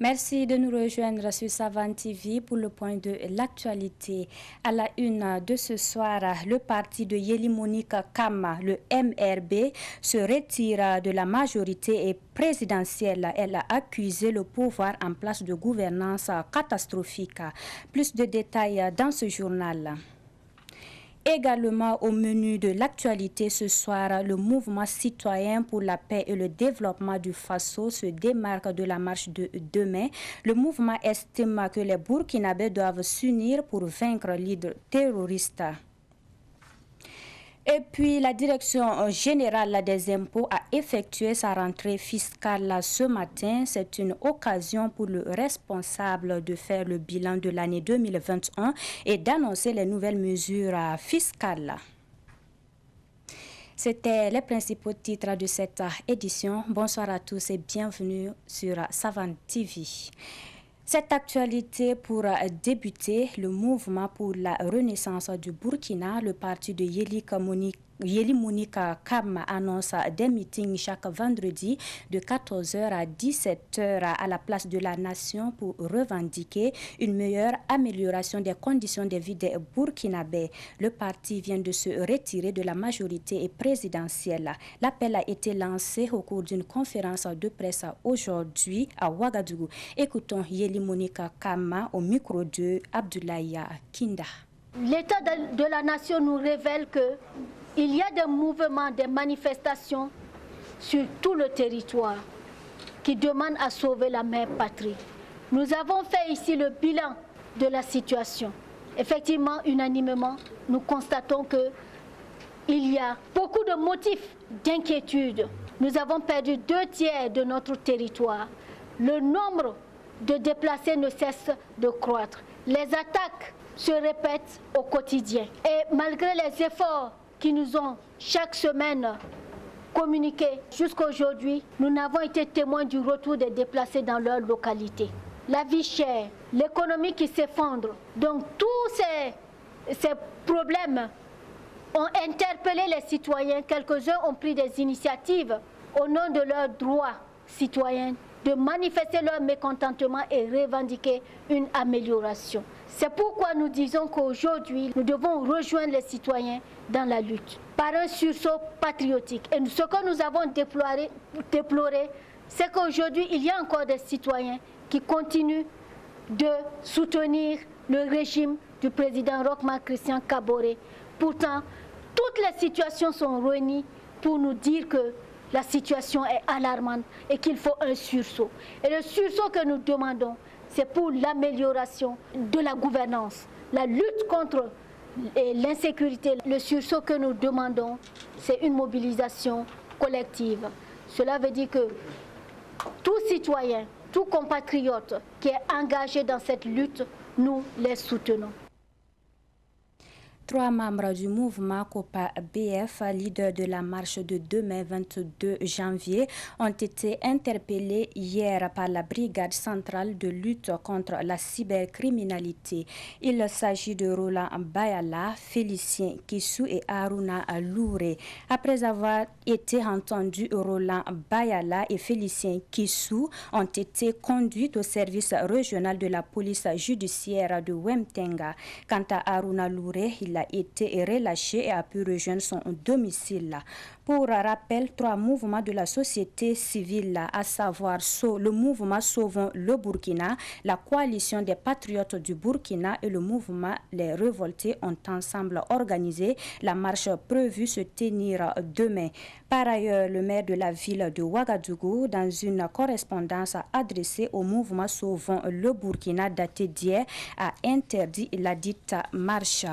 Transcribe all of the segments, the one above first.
Merci de nous rejoindre sur Savane TV pour le point de l'actualité. À la une de ce soir, le parti de Yeli Monique Kama, le MRB, se retire de la majorité présidentielle. Elle a accusé le pouvoir en place de gouvernance catastrophique. Plus de détails dans ce journal. Également au menu de l'actualité ce soir, le mouvement citoyen pour la paix et le développement du Faso se démarque de la marche de demain. Le mouvement estime que les Burkinabés doivent s'unir pour vaincre l'hydre terroriste. Et puis, la Direction générale des impôts a effectué sa rentrée fiscale ce matin. C'est une occasion pour le responsable de faire le bilan de l'année 2021 et d'annoncer les nouvelles mesures fiscales. C'était les principaux titres de cette édition. Bonsoir à tous et bienvenue sur Savane TV. Cette actualité pour débuter, le mouvement pour la renaissance du Burkina, le parti de Yeli Monique Kama annonce des meetings chaque vendredi de 14h à 17h à la place de la nation pour revendiquer une meilleure amélioration des conditions de vie des Burkinabés. Le parti vient de se retirer de la majorité présidentielle. L'appel a été lancé au cours d'une conférence de presse aujourd'hui à Ouagadougou. Écoutons Yeli Monique Kama au micro de Abdoulaye Kinda. L'état de la nation nous révèle que il y a des mouvements, des manifestations sur tout le territoire qui demandent à sauver la mère patrie. Nous avons fait ici le bilan de la situation. Effectivement, unanimement, nous constatons qu'il y a beaucoup de motifs d'inquiétude. Nous avons perdu 2/3 de notre territoire. Le nombre de déplacés ne cesse de croître. Les attaques se répètent au quotidien. Et malgré les efforts qui nous ont chaque semaine communiqués jusqu'à aujourd'hui, nous n'avons été témoins du retour des déplacés dans leur localité. La vie chère, l'économie qui s'effondre. Donc tous ces problèmes ont interpellé les citoyens. Quelques-uns ont pris des initiatives au nom de leurs droits citoyens de manifester leur mécontentement et revendiquer une amélioration. C'est pourquoi nous disons qu'aujourd'hui, nous devons rejoindre les citoyens dans la lutte par un sursaut patriotique. Et ce que nous avons déploré, c'est qu'aujourd'hui, il y a encore des citoyens qui continuent de soutenir le régime du président Roch-Marc Christian Kaboré. Pourtant, toutes les situations sont réunies pour nous dire que la situation est alarmante et qu'il faut un sursaut. Et le sursaut que nous demandons, c'est pour l'amélioration de la gouvernance, la lutte contre l'insécurité. Le sursaut que nous demandons, c'est une mobilisation collective. Cela veut dire que tout citoyen, tout compatriote qui est engagé dans cette lutte, nous les soutenons. 3 membres du mouvement COPA BF, leader de la marche de demain 22 janvier, ont été interpellés hier par la brigade centrale de lutte contre la cybercriminalité. Il s'agit de Roland Bayala, Félicien Kissou et Aruna Louré. Après avoir été entendus, Roland Bayala et Félicien Kissou ont été conduits au service régional de la police judiciaire de Wemtenga. Quant à Aruna Louré, il a été relâché et a pu rejoindre son domicile. Pour rappel, 3 mouvements de la société civile, à savoir le mouvement Sauvons le Burkina, la coalition des patriotes du Burkina et le mouvement Les Révoltés ont ensemble organisé la marche prévue se tenir demain. Par ailleurs, le maire de la ville de Ouagadougou, dans une correspondance adressée au mouvement Sauvons le Burkina daté d'hier, a interdit la dite marche.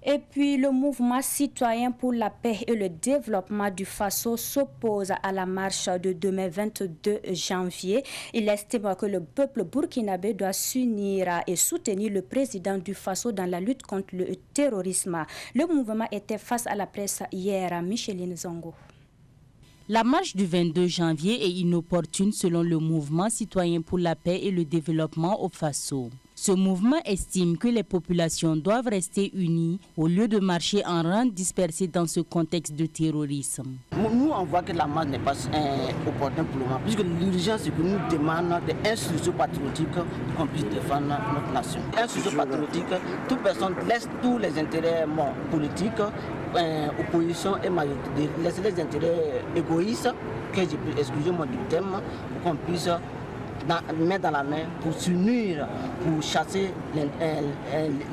Et puis, le mouvement citoyen pour la paix et le développement du Faso s'oppose à la marche de demain 22 janvier. Il estime que le peuple burkinabé doit s'unir et soutenir le président du Faso dans la lutte contre le terrorisme. Le mouvement était face à la presse hier. Micheline Zongo. La marche du 22 janvier est inopportune selon le mouvement citoyen pour la paix et le développement au Faso. Ce mouvement estime que les populations doivent rester unies au lieu de marcher en rang dispersés dans ce contexte de terrorisme. Nous, on voit que la marche n'est pas opportune pour le moment, puisque l'urgence, c'est que nous demandons des institutions patriotiques qu'on puisse défendre notre nation. Institutions patriotiques, toute personne laisse tous les intérêts politiques, opposition et majorité, laisse les intérêts égoïstes, que je peux, excusez-moi du thème, pour qu'on puisse main dans la main pour s'unir, pour chasser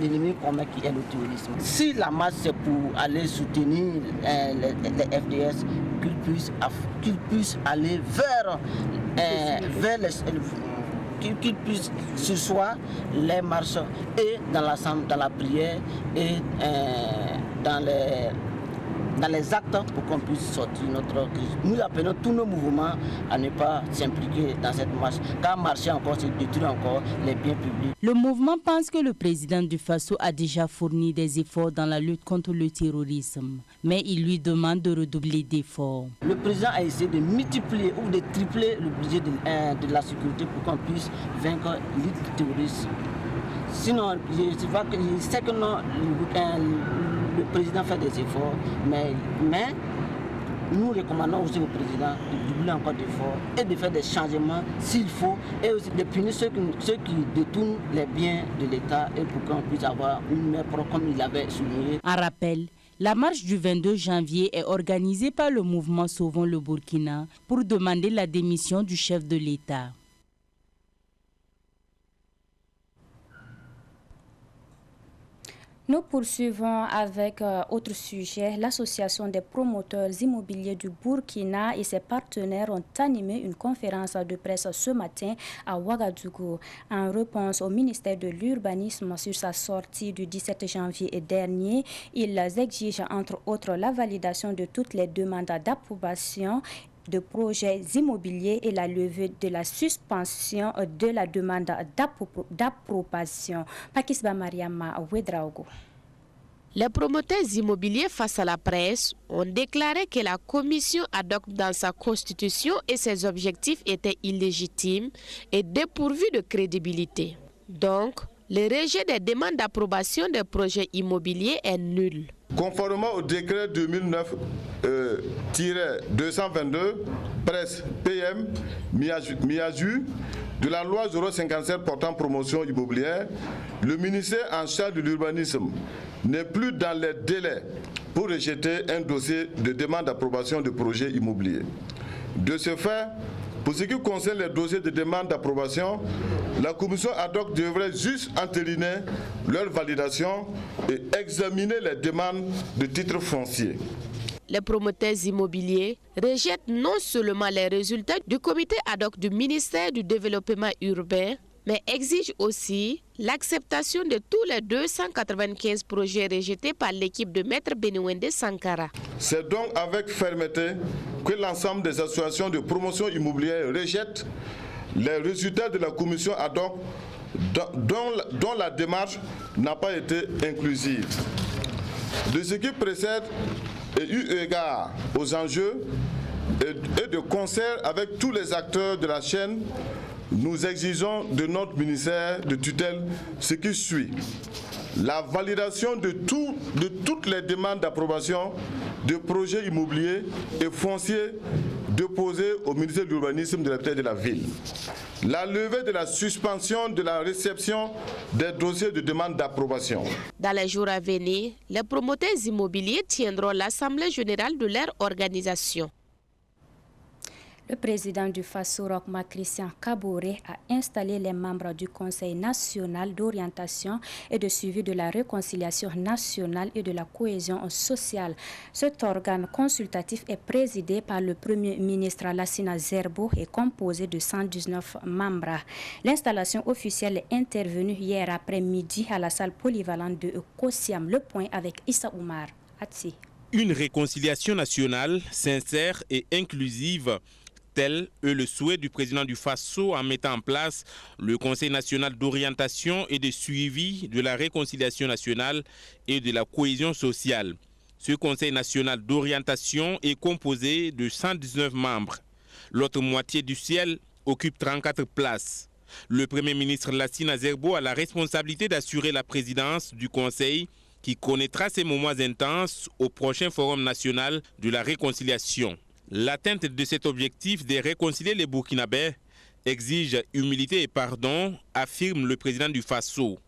l'ennemi commun qui est le terrorisme. Si la marche c'est pour aller soutenir les FDS, qu'ils puissent aller vers qu'ils puissent ce soir les marches et dans la prière et dans les actes pour qu'on puisse sortir notre crise. Nous appelons tous nos mouvements à ne pas s'impliquer dans cette marche, car marcher encore, c'est détruire encore les biens publics. Le mouvement pense que le président du Faso a déjà fourni des efforts dans la lutte contre le terrorisme, mais il lui demande de redoubler d'efforts. Le président a essayé de multiplier ou de tripler le budget de la sécurité pour qu'on puisse vaincre le terrorisme. Sinon, je sais que non, le président fait des efforts, mais nous recommandons aussi au président de doubler encore d'efforts et de faire des changements s'il faut, et aussi de punir ceux qui détournent les biens de l'État et pour qu'on puisse avoir une main propre comme il avait souligné. En rappel, la marche du 22 janvier est organisée par le mouvement Sauvons le Burkina pour demander la démission du chef de l'État. Nous poursuivons avec autre sujet. L'association des promoteurs immobiliers du Burkina et ses partenaires ont animé une conférence de presse ce matin à Ouagadougou en réponse au ministère de l'Urbanisme sur sa sortie du 17 janvier dernier. Ils exigent entre autres la validation de toutes les demandes d'approbation de projets immobiliers et la levée de la suspension de la demande d'approbation. Pakisba Mariama Ouedraogo. Les promoteurs immobiliers face à la presse ont déclaré que la commission adopte dans sa constitution et ses objectifs étaient illégitimes et dépourvus de crédibilité. Donc, le rejet des demandes d'approbation des projets immobiliers est nul. Conformément au décret 2009-222, presse PM Miaju, de la loi 057 portant promotion immobilière, le ministère en charge de l'urbanisme n'est plus dans les délais pour rejeter un dossier de demande d'approbation de projet immobilier. De ce fait, pour ce qui concerne les dossiers de demande d'approbation, la commission ad hoc devrait juste entériner leur validation et examiner les demandes de titres fonciers. Les promoteurs immobiliers rejettent non seulement les résultats du comité ad hoc du ministère du Développement urbain, mais exigent aussi l'acceptation de tous les 295 projets rejetés par l'équipe de Maître Beniwende Sankara. C'est donc avec fermeté que l'ensemble des associations de promotion immobilière rejettent les résultats de la commission ad hoc dont la démarche n'a pas été inclusive. De ce qui précède et eu égard aux enjeux et de concert avec tous les acteurs de la chaîne, nous exigeons de notre ministère de tutelle ce qui suit. La validation de toutes les demandes d'approbation de projets immobiliers et fonciers déposés au ministère de l'Urbanisme de l'Habitat et de la Ville. La levée de la suspension de la réception des dossiers de demande d'approbation. Dans les jours à venir, les promoteurs immobiliers tiendront l'Assemblée générale de leur organisation. Le président du Faso, Rochma Christian Kaboré, a installé les membres du Conseil national d'orientation et de suivi de la réconciliation nationale et de la cohésion sociale. Cet organe consultatif est présidé par le Premier ministre Lassina Zerbo et composé de 119 membres. L'installation officielle est intervenue hier après-midi à la salle polyvalente de Kosiam. Le point avec Issa Oumar. Atsi. Une réconciliation nationale, sincère et inclusive, tel est le souhait du président du Faso en mettant en place le Conseil national d'orientation et de suivi de la réconciliation nationale et de la cohésion sociale. Ce Conseil national d'orientation est composé de 119 membres. L'autre moitié du ciel occupe 34 places. Le Premier ministre Lassine Azerbo a la responsabilité d'assurer la présidence du Conseil qui connaîtra ces moments intenses au prochain Forum national de la réconciliation. L'atteinte de cet objectif de réconcilier les Burkinabés exige humilité et pardon, affirme le président du Faso.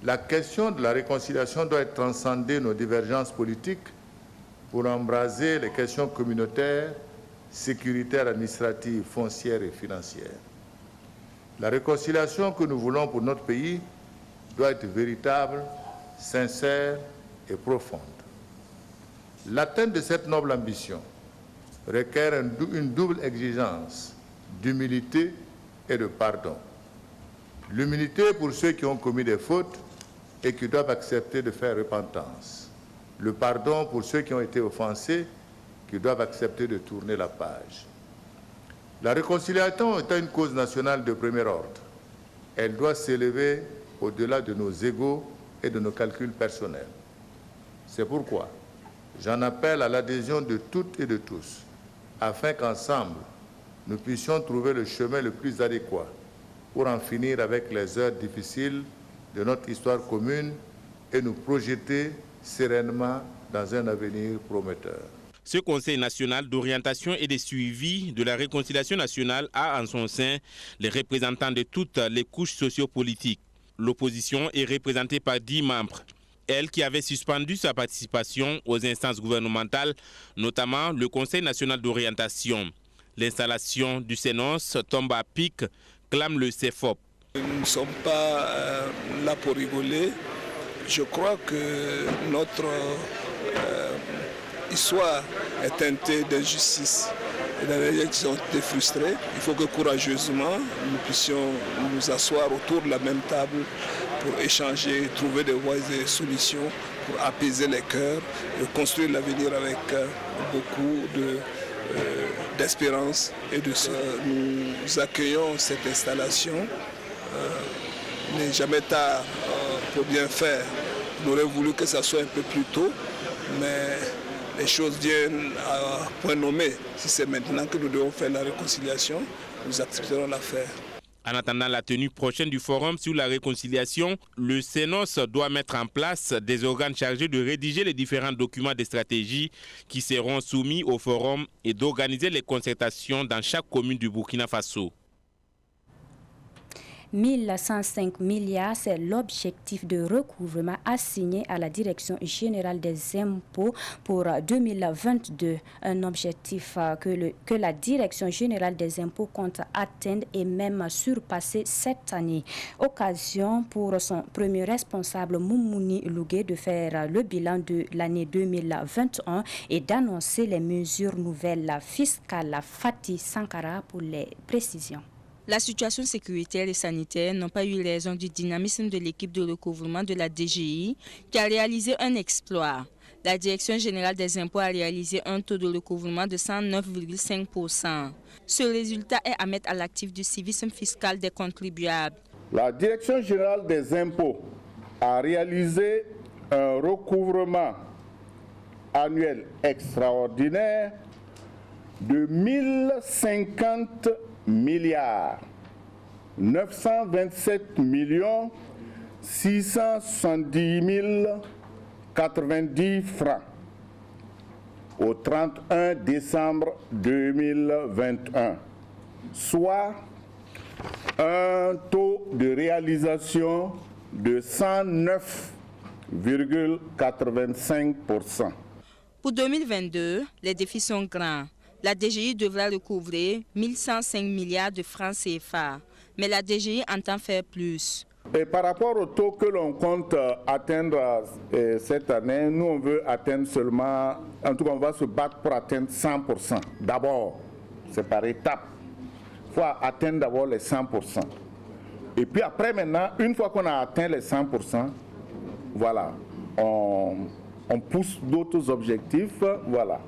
La question de la réconciliation doit transcender nos divergences politiques pour embraser les questions communautaires, sécuritaires, administratives, foncières et financières. La réconciliation que nous voulons pour notre pays doit être véritable, sincère et profonde. L'atteinte de cette noble ambition requiert une double exigence d'humilité et de pardon. L'humilité pour ceux qui ont commis des fautes et qui doivent accepter de faire repentance. Le pardon pour ceux qui ont été offensés, qui doivent accepter de tourner la page. La réconciliation est une cause nationale de premier ordre. Elle doit s'élever au-delà de nos égos et de nos calculs personnels. C'est pourquoi j'en appelle à l'adhésion de toutes et de tous, afin qu'ensemble, nous puissions trouver le chemin le plus adéquat pour en finir avec les heures difficiles de notre histoire commune et nous projeter sereinement dans un avenir prometteur. Ce Conseil national d'orientation et de suivi de la réconciliation nationale a en son sein les représentants de toutes les couches sociopolitiques. L'opposition est représentée par 10 membres. Elle qui avait suspendu sa participation aux instances gouvernementales, notamment le Conseil national d'orientation. L'installation du Sénos tombe à pic, clame le CEFOP. Nous ne sommes pas là pour rigoler. Je crois que notre histoire est teintée d'injustice. Et dans les gens qui ont été frustrés, il faut que courageusement nous puissions nous asseoir autour de la même table pour échanger, trouver des voies et des solutions pour apaiser les cœurs et construire l'avenir avec beaucoup d'espérance et de ça. Nous accueillons cette installation. Il n'est jamais tard pour bien faire. On aurait voulu que ça soit un peu plus tôt, mais les choses viennent à point nommé. Si c'est maintenant que nous devons faire la réconciliation, nous accepterons la faire. En attendant la tenue prochaine du forum sur la réconciliation, le Sénos doit mettre en place des organes chargés de rédiger les différents documents de stratégie qui seront soumis au forum et d'organiser les concertations dans chaque commune du Burkina Faso. 1105 milliards, c'est l'objectif de recouvrement assigné à la Direction générale des impôts pour 2022. Un objectif que la Direction générale des impôts compte atteindre et même surpasser cette année. Occasion pour son premier responsable Moumouni Lougué de faire le bilan de l'année 2021 et d'annoncer les mesures nouvelles fiscales. Fatih Sankara pour les précisions. La situation sécuritaire et sanitaire n'ont pas eu raison du dynamisme de l'équipe de recouvrement de la DGI qui a réalisé un exploit. La Direction générale des impôts a réalisé un taux de recouvrement de 109,5%. Ce résultat est à mettre à l'actif du civisme fiscal des contribuables. La Direction générale des impôts a réalisé un recouvrement annuel extraordinaire de 1050 milliards 927 millions 670 090 francs au 31 décembre 2021, soit un taux de réalisation de 109,85%. Pour 2022, les défis sont grands. La DGI devra recouvrer 1105 milliards de francs CFA, mais la DGI entend faire plus. Et par rapport au taux que l'on compte atteindre cette année, nous on veut atteindre seulement, en tout cas on va se battre pour atteindre 100%. D'abord, c'est par étapes. Il faut atteindre d'abord les 100%. Et puis après maintenant, une fois qu'on a atteint les 100%, voilà, on pousse d'autres objectifs, voilà.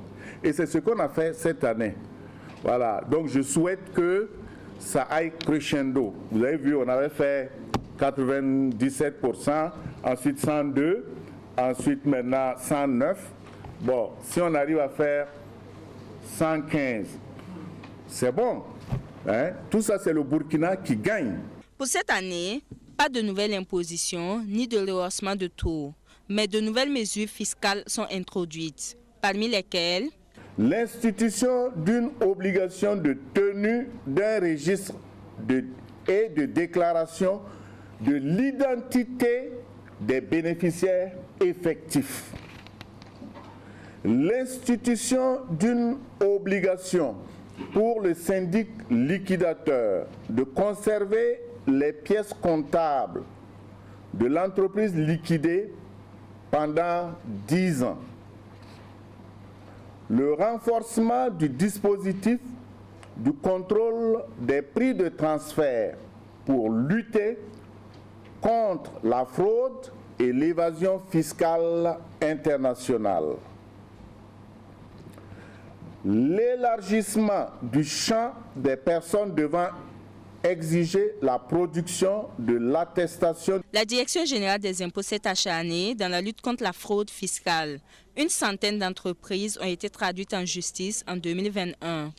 Et c'est ce qu'on a fait cette année. Voilà, donc je souhaite que ça aille crescendo. Vous avez vu, on avait fait 97%, ensuite 102, ensuite maintenant 109. Bon, si on arrive à faire 115, c'est bon. Hein? Tout ça, c'est le Burkina qui gagne. Pour cette année, pas de nouvelles impositions ni de rehaussement de taux, mais de nouvelles mesures fiscales sont introduites, parmi lesquelles l'institution d'une obligation de tenue d'un registre et de déclaration de l'identité des bénéficiaires effectifs, l'institution d'une obligation pour le syndic liquidateur de conserver les pièces comptables de l'entreprise liquidée pendant 10 ans, le renforcement du dispositif du contrôle des prix de transfert pour lutter contre la fraude et l'évasion fiscale internationale, l'élargissement du champ des personnes devant exiger la production de l'attestation. La Direction générale des impôts s'est acharnée dans la lutte contre la fraude fiscale. Une centaine d'entreprises ont été traduites en justice en 2021.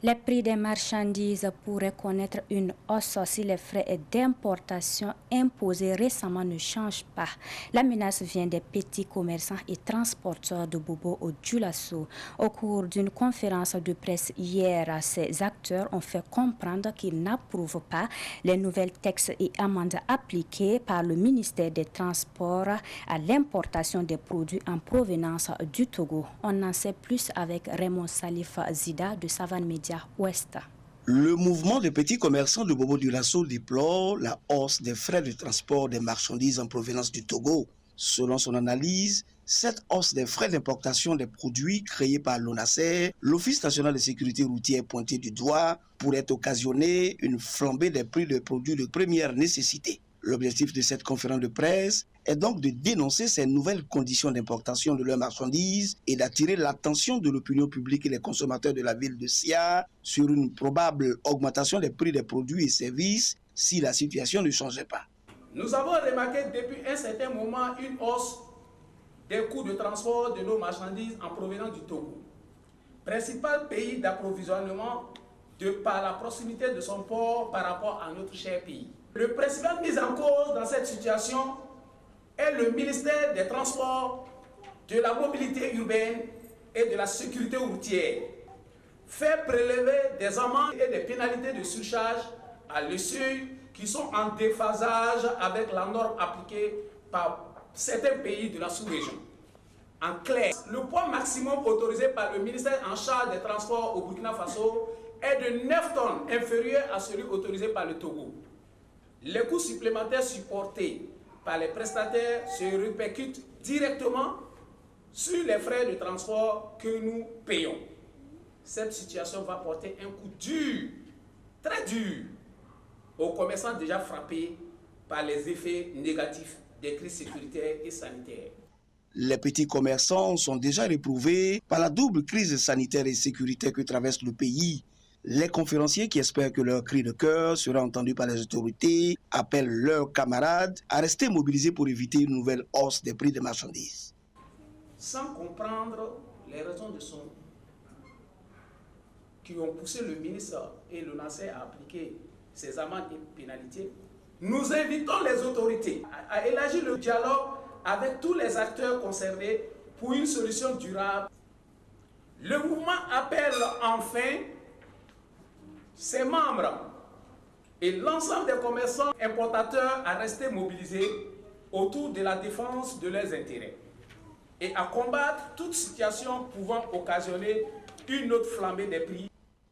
Les prix des marchandises pourraient connaître une hausse si les frais d'importation imposés récemment ne changent pas. La menace vient des petits commerçants et transporteurs de bobo au Dioulasso. Au cours d'une conférence de presse hier, ces acteurs ont fait comprendre qu'ils n'approuvent pas les nouvelles taxes et amendes appliquées par le ministère des Transports à l'importation des produits en provenance du Togo. On en sait plus avec Raymond Salif Zida de Savane Média Ouest. Le mouvement des petits commerçants de Bobo Dioulasso déplore la hausse des frais de transport des marchandises en provenance du Togo. Selon son analyse, cette hausse des frais d'importation des produits créés par l'ONASER, l'Office national de sécurité routière pointé du doigt, pourrait occasionner une flambée des prix de produits de première nécessité. L'objectif de cette conférence de presse est donc de dénoncer ces nouvelles conditions d'importation de leurs marchandises et d'attirer l'attention de l'opinion publique et des consommateurs de la ville de Sia sur une probable augmentation des prix des produits et services si la situation ne changeait pas. Nous avons remarqué depuis un certain moment une hausse des coûts de transport de nos marchandises en provenance du Togo, principal pays d'approvisionnement de par la proximité de son port par rapport à notre cher pays. Le principal mis en cause dans cette situation est le ministère des Transports, de la mobilité urbaine et de la sécurité routière. Fait prélever des amendes et des pénalités de surcharge à l'essai qui sont en déphasage avec la norme appliquée par certains pays de la sous-région. En clair, le poids maximum autorisé par le ministère en charge des transports au Burkina Faso est de 9 tonnes, inférieur à celui autorisé par le Togo. Les coûts supplémentaires supportés par les prestataires se répercutent directement sur les frais de transport que nous payons. Cette situation va porter un coup dur, très dur, aux commerçants déjà frappés par les effets négatifs des crises sécuritaires et sanitaires. Les petits commerçants sont déjà réprouvés par la double crise sanitaire et sécuritaire que traverse le pays. Les conférenciers qui espèrent que leur cri de cœur sera entendu par les autorités appellent leurs camarades à rester mobilisés pour éviter une nouvelle hausse des prix des marchandises. Sans comprendre les raisons de son qui ont poussé le ministre et le NACE à appliquer ces amendes et pénalités, nous invitons les autorités à élargir le dialogue avec tous les acteurs concernés pour une solution durable. Le mouvement appelle enfin ses membres et l'ensemble des commerçants importateurs à rester mobilisés autour de la défense de leurs intérêts et à combattre toute situation pouvant occasionner une autre flambée des prix.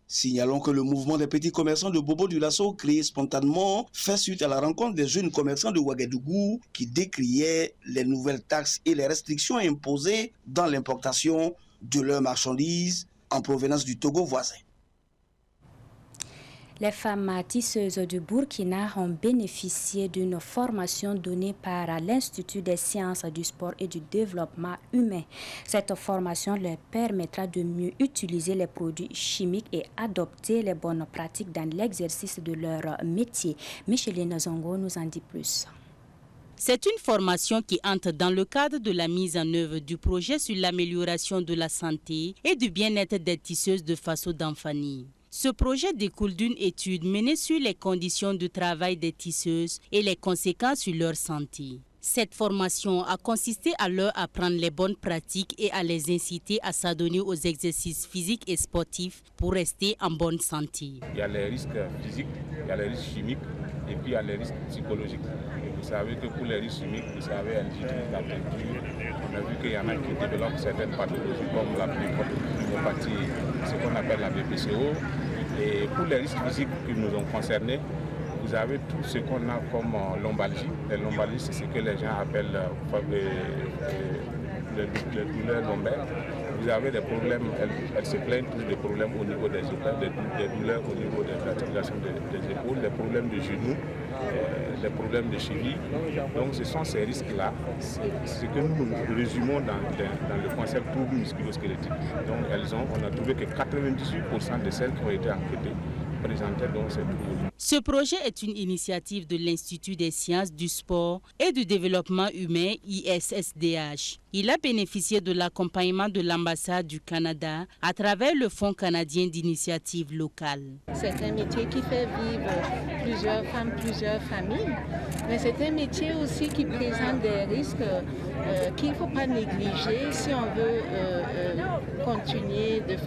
Signalons que le mouvement des petits commerçants de Bobo Dioulasso, créé spontanément, fait suite à la rencontre des jeunes commerçants de Ouagadougou qui décriaient les nouvelles taxes et les restrictions imposées dans l'importation de leurs marchandises en provenance du Togo voisin. Les femmes tisseuses du Burkina ont bénéficié d'une formation donnée par l'Institut des sciences du sport et du développement humain. Cette formation leur permettra de mieux utiliser les produits chimiques et adopter les bonnes pratiques dans l'exercice de leur métier. Micheline Zongo nous en dit plus. C'est une formation qui entre dans le cadre de la mise en œuvre du projet sur l'amélioration de la santé et du bien-être des tisseuses de Faso d'Anfani. Ce projet découle d'une étude menée sur les conditions de travail des tisseuses et les conséquences sur leur santé. Cette formation a consisté à leur apprendre les bonnes pratiques et à les inciter à s'adonner aux exercices physiques et sportifs pour rester en bonne santé. Il y a les risques physiques, il y a les risques chimiques et puis il y a les risques psychologiques. Et vous savez que pour les risques chimiques, vous savez, elles utilisent la peinture. On a vu qu'il y en a qui développent certaines pathologies comme la pneumopathie, ce qu'on appelle la BPCO. Et pour les risques physiques qui nous ont concernés, vous avez tout ce qu'on a comme lombalgie. Les lombalgies, c'est ce que les gens appellent les douleurs lombaires. Vous avez des problèmes, elles se plaignent tous des problèmes au niveau des épaules, des douleurs au niveau de l'articulation des épaules, des problèmes de genoux, des problèmes de cheville. Donc ce sont ces risques-là, ce que nous résumons dans le concept trouble musculo-squelettique. Donc on a trouvé que 98% de celles qui ont été enquêtées présentaient donc ces troubles. Ce projet est une initiative de l'Institut des sciences du sport et du développement humain ISSDH. Il a bénéficié de l'accompagnement de l'ambassade du Canada à travers le Fonds canadien d'initiative locale. C'est un métier qui fait vivre plusieurs femmes, plusieurs familles, mais c'est un métier aussi qui présente des risques qu'il ne faut pas négliger si on veut continuer d'une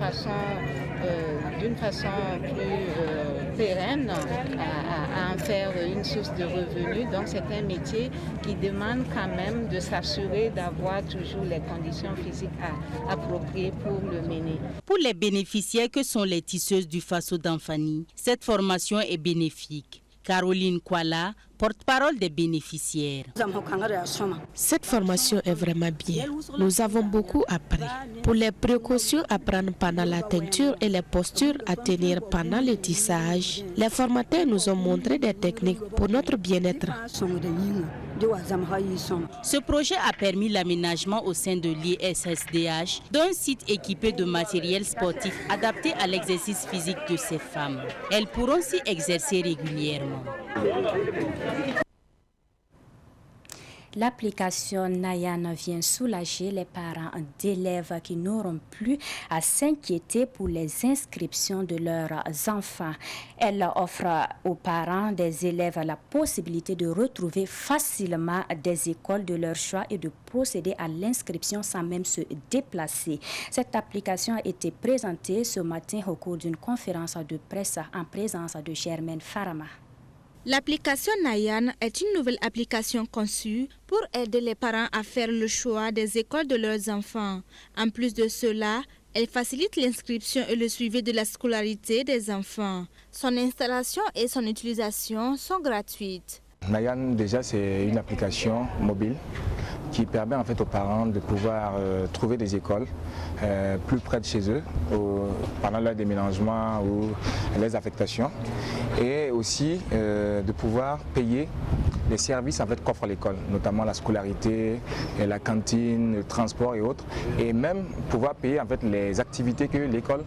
façon plus pérenne à en faire une source de revenus. Donc c'est un métier qui demande quand même de s'assurer d'avoir toujours les conditions physiques appropriées pour le mener. Pour les bénéficiaires que sont les tisseuses du Faso d'Anfani, cette formation est bénéfique. Caroline Kwala, porte-parole des bénéficiaires. Cette formation est vraiment bien. Nous avons beaucoup appris. Pour les précautions à prendre pendant la teinture et les postures à tenir pendant le tissage, les formateurs nous ont montré des techniques pour notre bien-être. Ce projet a permis l'aménagement au sein de l'ISSDH d'un site équipé de matériel sportif adapté à l'exercice physique de ces femmes. Elles pourront s'y exercer régulièrement. L'application Nayan vient soulager les parents d'élèves qui n'auront plus à s'inquiéter pour les inscriptions de leurs enfants. Elle offre aux parents des élèves la possibilité de retrouver facilement des écoles de leur choix et de procéder à l'inscription sans même se déplacer. Cette application a été présentée ce matin au cours d'une conférence de presse en présence de Germaine Farama. L'application Nayan est une nouvelle application conçue pour aider les parents à faire le choix des écoles de leurs enfants. En plus de cela, elle facilite l'inscription et le suivi de la scolarité des enfants. Son installation et son utilisation sont gratuites. Nayan, déjà, c'est une application mobile qui permet en fait aux parents de pouvoir trouver des écoles plus près de chez eux pendant leur déménagement ou les affectations, et aussi de pouvoir payer les services en fait qu'offre l'école, notamment la scolarité, la cantine, le transport et autres, et même pouvoir payer en fait les activités que l'école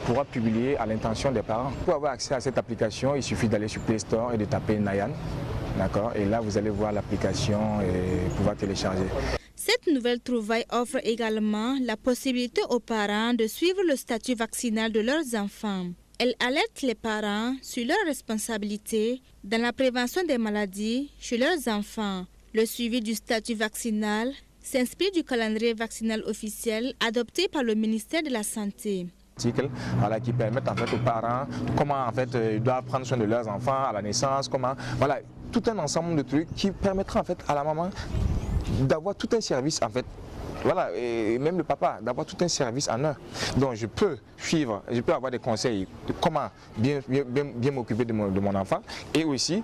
pourra publier à l'intention des parents. Pour avoir accès à cette application, il suffit d'aller sur Play Store et de taper Nayan. D'accord. Et là, vous allez voir l'application et pouvoir télécharger. Cette nouvelle trouvaille offre également la possibilité aux parents de suivre le statut vaccinal de leurs enfants. Elle alerte les parents sur leurs responsabilités dans la prévention des maladies chez leurs enfants. Le suivi du statut vaccinal s'inspire du calendrier vaccinal officiel adopté par le ministère de la Santé. Voilà, qui permettent en fait aux parents comment en fait ils doivent prendre soin de leurs enfants à la naissance, comment, voilà, tout un ensemble de trucs qui permettra en fait à la maman d'avoir tout un service en fait, voilà, et même le papa d'avoir tout un service en heure. Donc je peux suivre, je peux avoir des conseils de comment bien m'occuper de mon enfant, et aussi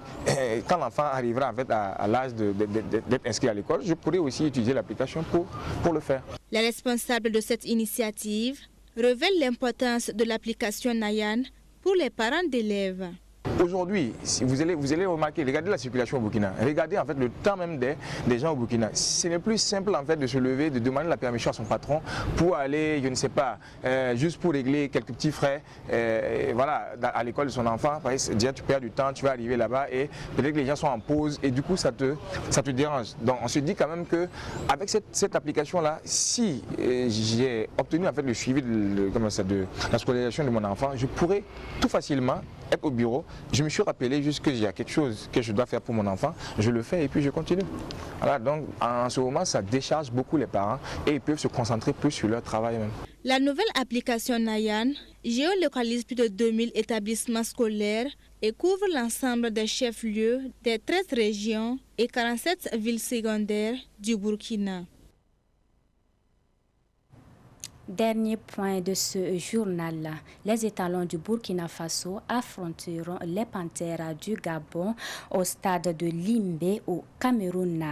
quand l'enfant arrivera en fait à l'âge d'être inscrit à l'école, je pourrai aussi utiliser l'application pour le faire. Les responsables de cette initiative révèle l'importance de l'application Nayan pour les parents d'élèves. Aujourd'hui, si vous allez remarquer, regardez la circulation au Burkina, regardez en fait le temps même des gens au Burkina. Ce n'est plus simple en fait de se lever, de demander la permission à son patron pour aller, je ne sais pas, juste pour régler quelques petits frais, voilà, à l'école de son enfant. Déjà tu perds du temps, tu vas arriver là-bas et peut-être que les gens sont en pause et du coup ça te dérange. Donc on se dit quand même que avec cette application-là, si j'ai obtenu en fait le suivi de la scolarisation de mon enfant, je pourrais tout facilement être au bureau. Je me suis rappelé juste que j'ai quelque chose que je dois faire pour mon enfant, je le fais et puis je continue. Voilà, donc en ce moment, ça décharge beaucoup les parents et ils peuvent se concentrer plus sur leur travail même. La nouvelle application Nayan géolocalise plus de 2000 établissements scolaires et couvre l'ensemble des chefs-lieux des 13 régions et 47 villes secondaires du Burkina. Dernier point de ce journal, les étalons du Burkina Faso affronteront les Panthères du Gabon au stade de Limbe au Cameroun.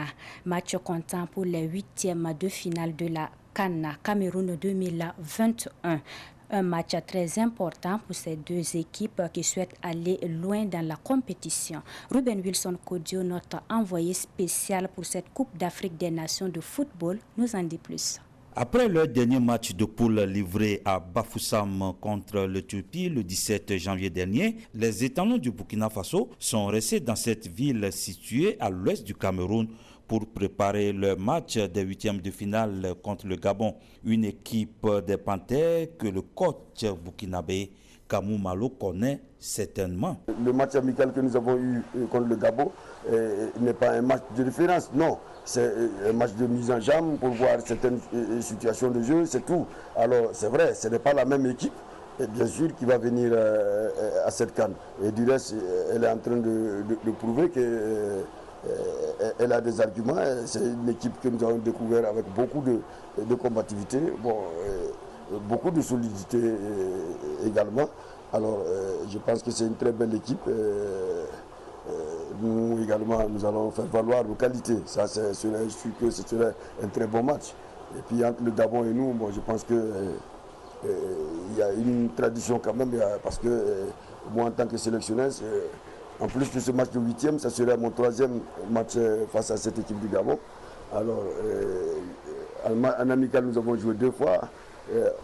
Match comptant pour les 8e de finale de la CAN Cameroun 2021. Un match très important pour ces deux équipes qui souhaitent aller loin dans la compétition. Ruben Wilson Kodio, notre envoyé spécial pour cette Coupe d'Afrique des Nations de football, nous en dit plus. Après leur dernier match de poule livré à Bafoussam contre l'Éthiopie le 17 janvier dernier, les étalons du Burkina Faso sont restés dans cette ville située à l'ouest du Cameroun pour préparer leur match des 8e de finale contre le Gabon. Une équipe des Panthères que le coach burkinabé Kamou Malo connaît certainement. Le match amical que nous avons eu contre le Gabon n'est pas un match de référence, non. C'est un match de mise en jambe pour voir certaines situations de jeu, c'est tout. Alors c'est vrai, ce n'est pas la même équipe, et bien sûr, qui va venir à cette CAN. Et du reste, elle est en train de prouver qu'elle a des arguments. C'est une équipe que nous avons découvert avec beaucoup de combativité, beaucoup de solidité également. Alors je pense que c'est une très belle équipe. Nous également, nous allons faire valoir nos qualités. Ça, je suis que ce serait un très bon match. Et puis entre le Gabon et nous, je pense qu'il y a une tradition quand même, parce que moi en tant que sélectionneur, en plus de ce match de 8e, ça serait mon 3e match face à cette équipe du Gabon. Alors, en amical, nous avons joué 2 fois.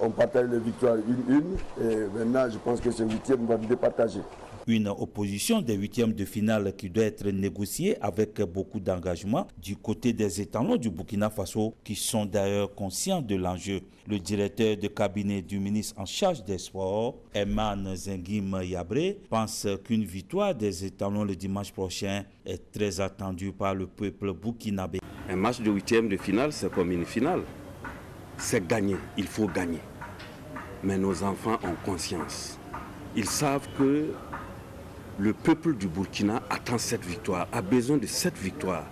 On partage les victoires 1-1. Et maintenant, je pense que ce 8e va départager. Une opposition des 8e de finale qui doit être négociée avec beaucoup d'engagement du côté des étalons du Burkina Faso qui sont d'ailleurs conscients de l'enjeu. Le directeur de cabinet du ministre en charge des sports, Eman Zengim Yabré, pense qu'une victoire des étalons le dimanche prochain est très attendue par le peuple burkinabé. Un match de 8e de finale, c'est comme une finale. C'est gagner, il faut gagner. Mais nos enfants ont conscience. Ils savent que le peuple du Burkina attend cette victoire, a besoin de cette victoire,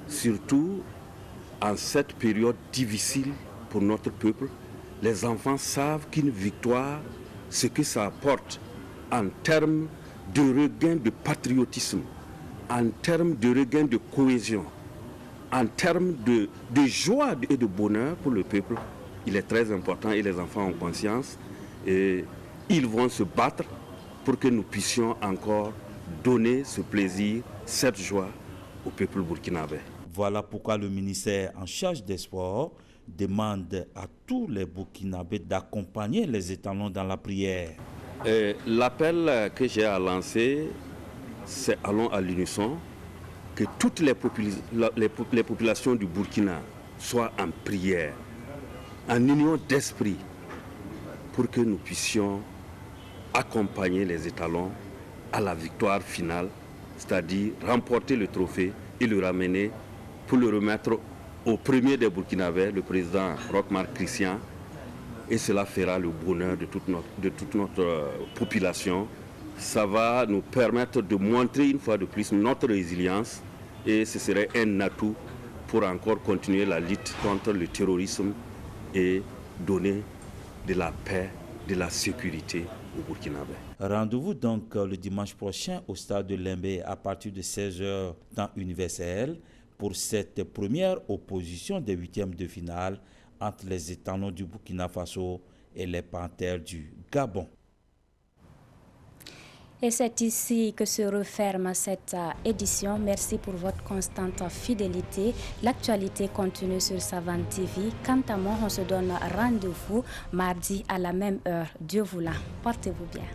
surtout en cette période difficile pour notre peuple. Les enfants savent qu'une victoire, ce que ça apporte en termes de regain de patriotisme, en termes de regain de cohésion, en termes de joie et de bonheur pour le peuple, il est très important et les enfants ont conscience et ils vont se battre pour que nous puissions encore donner ce plaisir, cette joie au peuple burkinabé. Voilà pourquoi le ministère en charge des sports demande à tous les Burkinabés d'accompagner les étalons dans la prière. L'appel que j'ai à lancer, c'est allons à l'unisson, que toutes les populations du Burkina soient en prière, en union d'esprit, pour que nous puissions accompagner les étalons à la victoire finale, c'est-à-dire remporter le trophée et le ramener pour le remettre au premier des Burkinabés, le président Roch-Marc Christian, et cela fera le bonheur de toute notre population. Ça va nous permettre de montrer une fois de plus notre résilience et ce serait un atout pour encore continuer la lutte contre le terrorisme et donner de la paix, de la sécurité au Burkinabé. Rendez-vous donc le dimanche prochain au stade de Limbe à partir de 16h temps universel pour cette première opposition des 8e de finale entre les étalons du Burkina Faso et les Panthères du Gabon. Et c'est ici que se referme cette édition. Merci pour votre constante fidélité. L'actualité continue sur Savane TV. Quant à moi, on se donne rendez-vous mardi à la même heure. Dieu voulant. Portez-vous bien.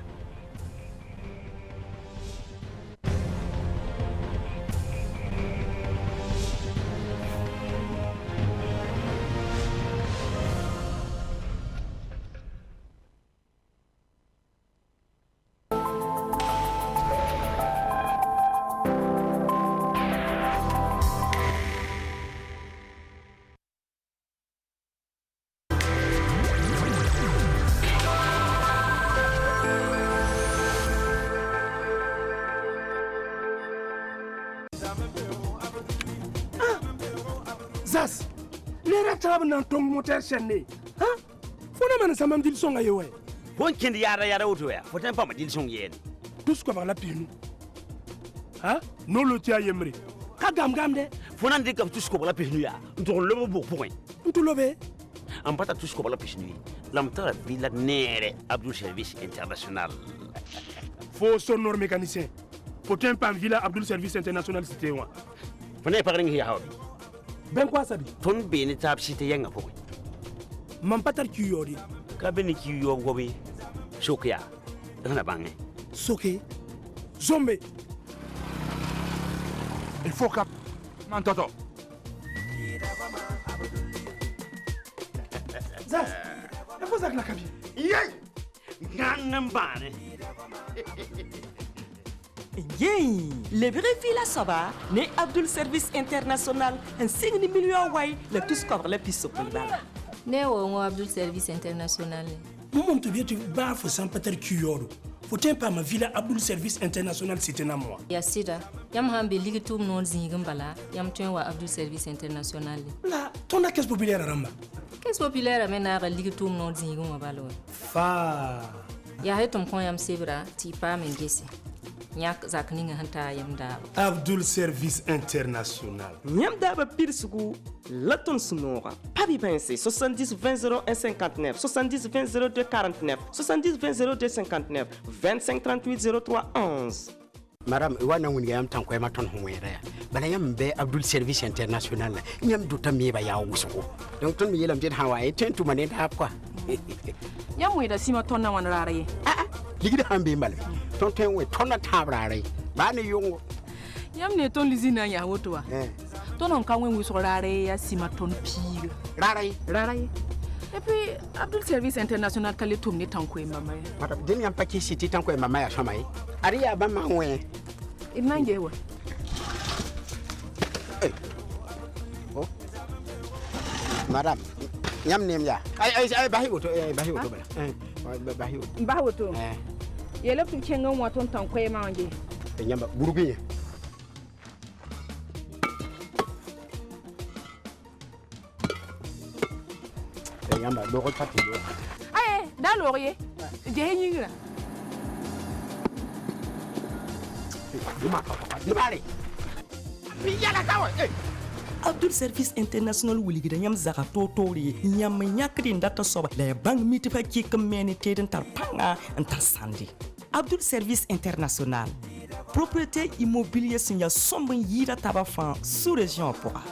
Zas, les rattrapes n'ont pas moteur chaîné. Hein? Faut pas que ça me dise son aïe. Bon, qui est yara autour, faut pas me dire son yen. Tout ce qu'on va la pinu. Hein? Non, le tia yemri. Kagam gamde. Faut n'en dire que tout ce qu'on va la pinu. Nous le beau point. Tout le bé. En pas tout ce qu'on va la pinu. L'amtara villa nere Abdul Service International. Faut son norme mécanicien. Faut pas villa Abdul Service International cité moi. Faut pas rien hier. Ben quoi ça dit? Ton bien étape cité yanga pour. Mam patar ki yori. Ka ben ki yo gobi. Sokia. Dana bangé. Soké. Zombe. Il faut cap. Mantoto. Zaz. Il faut ça que la cabine. Yey. Ganam bane. Yey, le vérifié la soba, ne Abdul Service International, un signe de million way, le plus couvre le plus souple. Ne o Abdul Service International. Maman te vient tu bafes sans peut-être curieux. Faut pas ma villa Abdul Service International c'était na moi. Ya sida, yam hambe ligue tout non zingum bala, yam tuen wa Abdul Service International. Là, ton la caisse populaire à Ramba. Caisse populaire à mena ligue tout non zingum bala. Fa. Ya hetom kon yam sebra, ti pa mengese. Abdul Service International. Nyamdaba Pirsugu, Laton Sonora. Pabi Pensé, 70 20 01 59, 70 20 02 49, 70 20 02 59, 25 38 03 11. Madame, wana wuni yam tan ko ma ton humwere. Bala yam be Abdul Service International. Nyam du tammi ba ya wusugo. Donc ton mi yelam jet hawaye tentu mané da quoi. Yam wi da sima ton na wan rare. Ligi da hambe mbal. Ton ten we ton na tabrare. Ba ne yongo. Yam ne ton lizina ya woto wa. Ton on kan we so rare ya sima ton pire. Rare. Et puis Abdul Service International kale tum ne tanko e mama. Madame, den yam paki city tanko e mama ya shamai. Ari ya ba ma we. Inange wa. Oh. Madame, yam nem ya. Ay bahi woto bala. Bahi woto. Yele fu kenga wa ton tanko e mama nge. Nyamba buruginya. Yamba logo pati lo. Ay, da laurier. Je hingira. Abdul Service International wuligida nyam zaka totori nyam nyakri ndata soba la bang mitifa ki kamene teden tar panga antar sandi. Abdul Service International, propriété immobilier signa sombre yira tabafan sous région Pora.